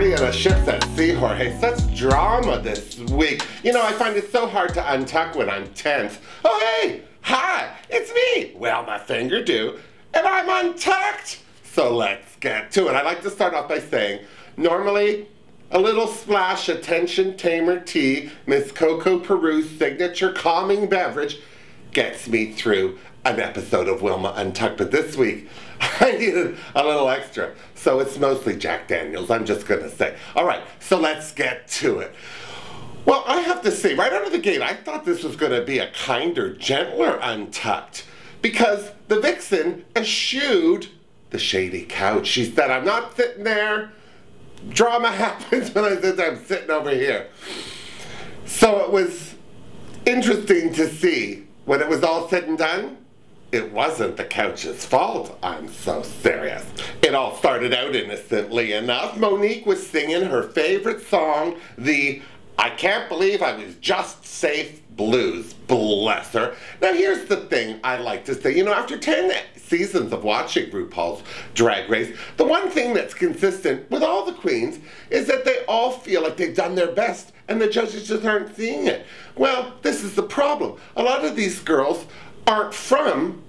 3 on a ship's at sea, Jorge. Such drama this week. You know, I find it so hard to untuck when I'm tense. Oh, hey! Hi! It's me, Wilma Fingerdoo, and I'm untucked! So let's get to it. I like to start off by saying, normally, a little splash of tension tamer tea, Miss Coco Peru's signature calming beverage, gets me through an episode of Wilma Untucked. But this week, I needed a little extra. So it's mostly Jack Daniels, I'm just gonna say. All right, so let's get to it. Well, I have to say, right out of the gate, I thought this was gonna be a kinder, gentler Untucked, because the vixen eschewed the shady couch. She said, I'm not sitting there. Drama happens when I'm sitting over here. So it was interesting to see when it was all said and done. It wasn't the couch's fault. I'm so serious. It all started out innocently enough. Monique was singing her favorite song, the I Can't Believe I Was Just Safe blues. Bless her. Now here's the thing I like to say. You know, after 10 seasons of watching RuPaul's Drag Race, the one thing that's consistent with all the queens is that they all feel like they've done their best and the judges just aren't seeing it. Well, this is the problem. A lot of these girls aren't from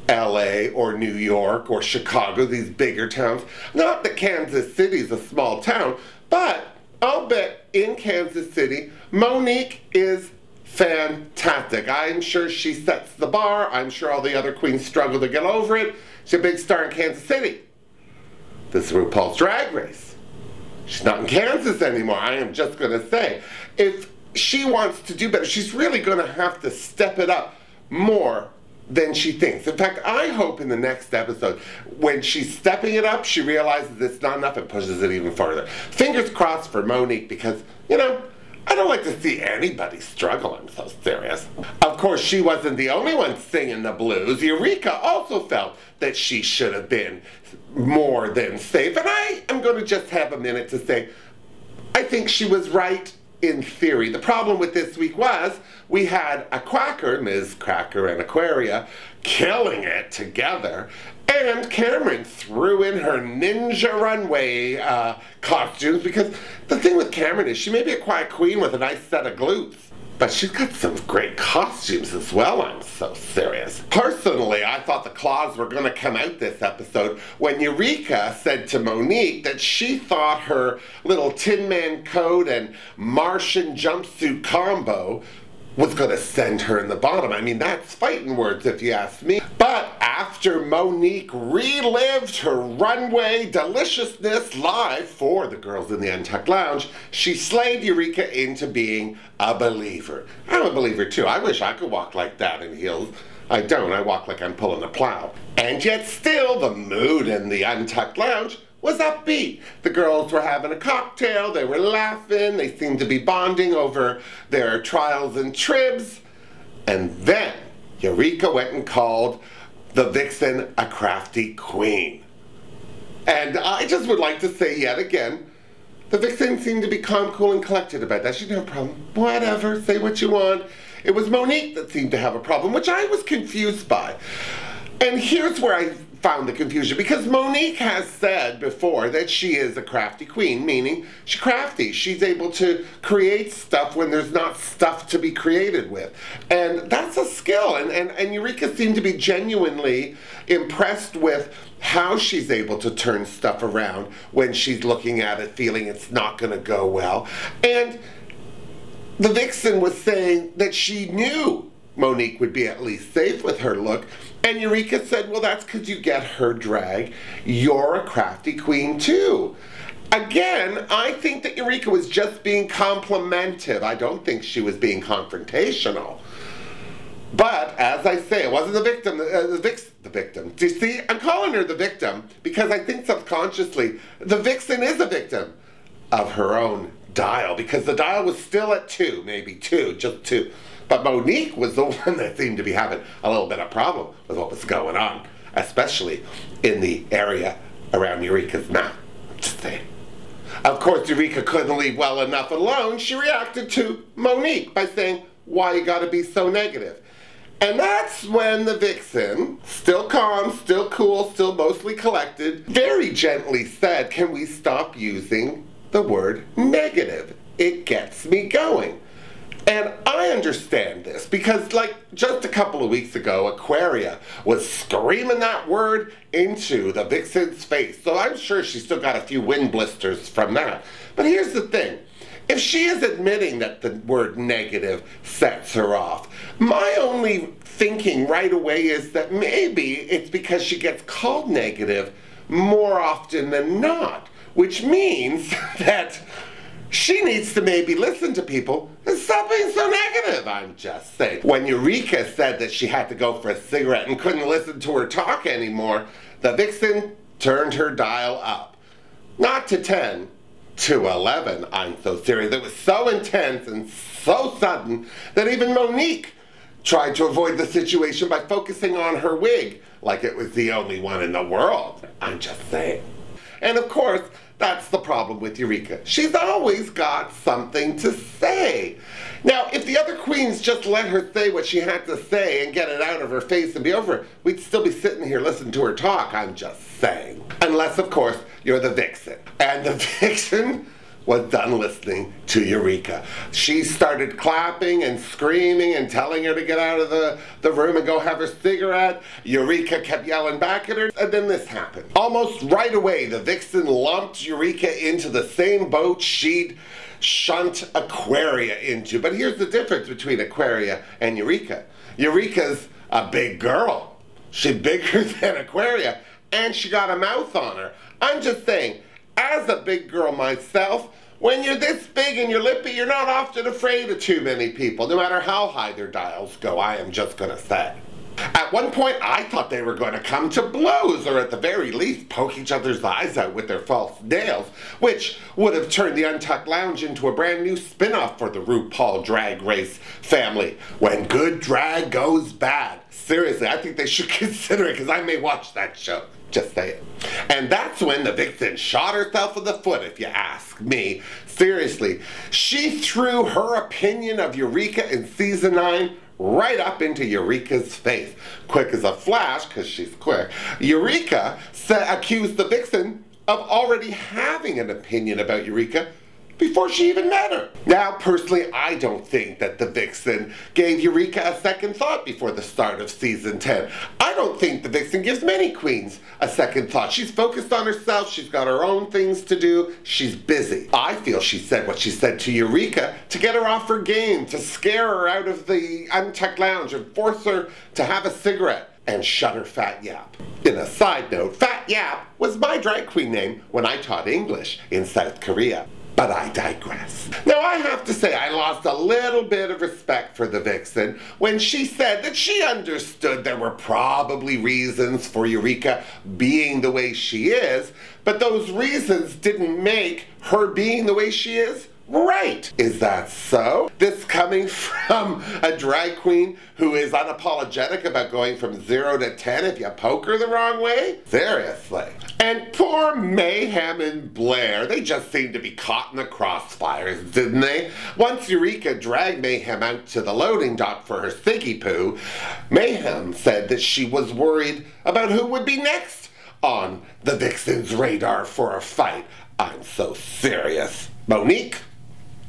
LA or New York or Chicago, these bigger towns. Not that Kansas City's a small town, but I'll bet in Kansas City, Monique is fantastic. I'm sure she sets the bar. I'm sure all the other queens struggle to get over it. She's a big star in Kansas City. This is RuPaul's Drag Race. She's not in Kansas anymore. I am just going to say, if she wants to do better, she's really going to have to step it up more than she thinks. In fact, I hope in the next episode, when she's stepping it up, she realizes it's not enough and pushes it even further. Fingers crossed for Monique because, you know, I don't like to see anybody struggle. I'm so serious. Of course, she wasn't the only one singing the blues. Eureka also felt that she should have been more than safe. And I am going to just have a minute to say, I think she was right in theory. The problem with this week was we had a quacker, Ms. Cracker and Aquaria, killing it together, and Cameron threw in her ninja runway costumes, because the thing with Cameron is she may be a quiet queen with a nice set of glutes, but she's got some great costumes as well. I'm so serious. Personally, I thought the claws were going to come out this episode when Eureka said to Monique that she thought her little Tin Man coat and Martian jumpsuit combo was going to send her in the bottom. I mean, that's fighting words if you ask me. But after Monique relived her runway deliciousness live for the girls in the Untucked Lounge, she slayed Eureka into being a believer. I'm a believer too. I wish I could walk like that in heels. I don't. I walk like I'm pulling a plow. And yet still, the mood in the Untucked Lounge was upbeat. The girls were having a cocktail, they were laughing, they seemed to be bonding over their trials and tribs. And then Eureka went and called the vixen a crafty queen. And I just would like to say yet again, the vixen seemed to be calm, cool, and collected about that. She didn't have a problem. Whatever, say what you want. It was Monique that seemed to have a problem, which I was confused by. And here's where I found the confusion, because Monique has said before that she is a crafty queen, meaning she's crafty. She's able to create stuff when there's not stuff to be created with. And that's a skill. And Eureka seemed to be genuinely impressed with how she's able to turn stuff around when she's looking at it, feeling it's not going to go well. And the vixen was saying that she knew Monique would be at least safe with her look. And Eureka said, well, that's because you get her drag. You're a crafty queen too. Again, I think that Eureka was just being complimentive. I don't think she was being confrontational. But, as I say, it wasn't the victim, the victim. Do you see? I'm calling her the victim because I think subconsciously the vixen is a victim of her own dial, because the dial was still at 2, maybe 2, just 2. But Monique was the one that seemed to be having a little bit of problem with what was going on, especially in the area around Eureka's mouth. Just saying. Of course, Eureka couldn't leave well enough alone. She reacted to Monique by saying, why you gotta be so negative? And that's when the vixen, still calm, still cool, still mostly collected, very gently said, can we stop using the word negative. It gets me going. And I understand this because, like, just a couple of weeks ago, Aquaria was screaming that word into the vixen's face. So I'm sure she still got a few wind blisters from that. But here's the thing. If she is admitting that the word negative sets her off, my only thinking right away is that maybe it's because she gets called negative more often than not, which means that she needs to maybe listen to people and stop being so negative, I'm just saying. When Eureka said that she had to go for a cigarette and couldn't listen to her talk anymore, the vixen turned her dial up. Not to 10, to 11, I'm so serious. It was so intense and so sudden that even Monique tried to avoid the situation by focusing on her wig, like it was the only one in the world, I'm just saying. And of course, that's the problem with Eureka. She's always got something to say. Now, if the other queens just let her say what she had to say and get it out of her face and be over it, we'd still be sitting here listening to her talk, I'm just saying. Unless, of course, you're the vixen. And the vixen was done listening to Eureka. She started clapping and screaming and telling her to get out of the room and go have her cigarette. Eureka kept yelling back at her, and then this happened. Almost right away, the vixen lumped Eureka into the same boat she'd shunt Aquaria into. But here's the difference between Aquaria and Eureka. Eureka's a big girl. She's bigger than Aquaria, and she got a mouth on her. I'm just saying, as a big girl myself, when you're this big and you're lippy, you're not often afraid of too many people, no matter how high their dials go, I am just gonna say. At one point, I thought they were going to come to blows, or at the very least, poke each other's eyes out with their false nails, which would have turned the Untucked Lounge into a brand new spin-off for the RuPaul Drag Race family. When good drag goes bad. Seriously, I think they should consider it, because I may watch that show. Just say it. And that's when the vixen shot herself in the foot, if you ask me. Seriously, she threw her opinion of Eureka in season 9 right up into Eureka's face. Quick as a flash, because she's quick, Eureka accused the vixen of already having an opinion about Eureka before she even met her. Now, personally, I don't think that the vixen gave Eureka a second thought before the start of season 10. I don't think the vixen gives many queens a second thought. She's focused on herself, she's got her own things to do, she's busy. I feel she said what she said to Eureka to get her off her game, to scare her out of the Untucked Lounge and force her to have a cigarette and shut her fat yap. In a side note, Fat Yap was my drag queen name when I taught English in South Korea. But I digress. Now, I have to say I lost a little bit of respect for the vixen when she said that she understood there were probably reasons for Eureka being the way she is, but those reasons didn't make her being the way she is right. Is that so? This coming from a drag queen who is unapologetic about going from 0 to 10 if you poke her the wrong way? Seriously. And poor Mayhem and Blair, they just seemed to be caught in the crossfires, didn't they? Once Eureka dragged Mayhem out to the loading dock for her ciggy poo, Mayhem said that she was worried about who would be next on the vixen's radar for a fight. I'm so serious. Monique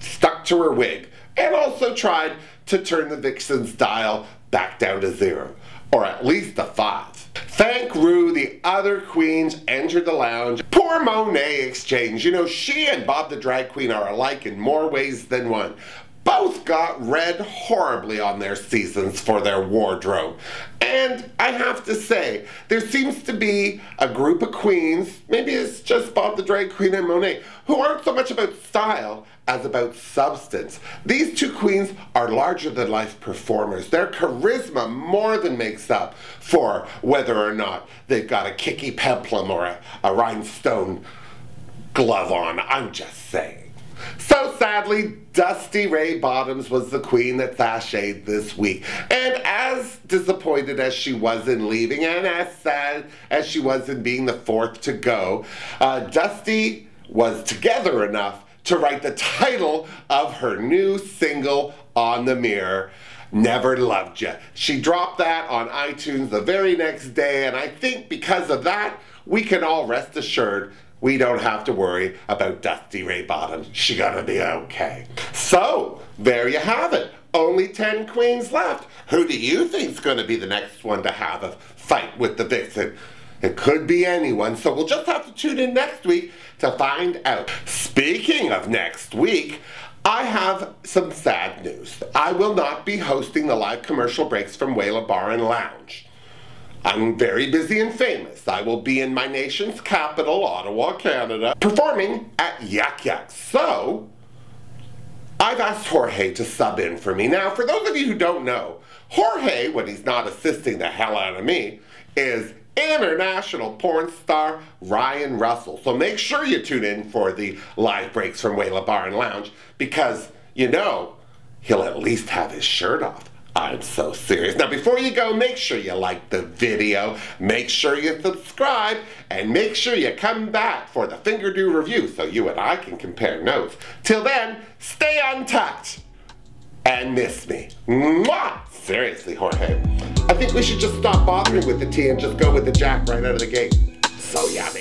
stuck to her wig and also tried to turn the vixen's dial back down to 0, or at least a 5. Thank Rue, the other queens entered the lounge. Poor Monet exchange. You know, she and Bob the Drag Queen are alike in more ways than one. Both got read horribly on their seasons for their wardrobe. And I have to say, there seems to be a group of queens, maybe it's just Bob the Drag Queen and Monet, who aren't so much about style as about substance. These two queens are larger-than-life performers. Their charisma more than makes up for whether or not they've got a kicky peplum or a rhinestone glove on. I'm just saying. So sadly, Dusty Ray Bottoms was the queen that sashayed this week. And as disappointed as she was in leaving, and as sad as she was in being the fourth to go, Dusty was together enough to write the title of her new single on the mirror, Never Loved Ya. She dropped that on iTunes the very next day, and I think because of that, we can all rest assured we don't have to worry about Dusty Ray Bottoms. She's gonna be okay. So, there you have it. Only 10 queens left. Who do you think's gonna be the next one to have a fight with the vixen? It could be anyone, so we'll just have to tune in next week to find out. Speaking of next week, I have some sad news. I will not be hosting the live commercial breaks from Wilma Bar and Lounge. I'm very busy and famous. I will be in my nation's capital, Ottawa, Canada, performing at Yuck Yucks. So, I've asked Jorge to sub in for me. Now, for those of you who don't know, Jorge, when he's not assisting the hell out of me, is international porn star Ryan Russell. So make sure you tune in for the live breaks from Wilma Bar and Lounge because, you know, he'll at least have his shirt off. I'm so serious. Now, before you go, make sure you like the video, make sure you subscribe, and make sure you come back for the Fingerdoo review so you and I can compare notes. Till then, stay untucked and miss me. Mwah! Seriously, Jorge. I think we should just stop bothering with the tea and just go with the Jack right out of the gate. So yummy.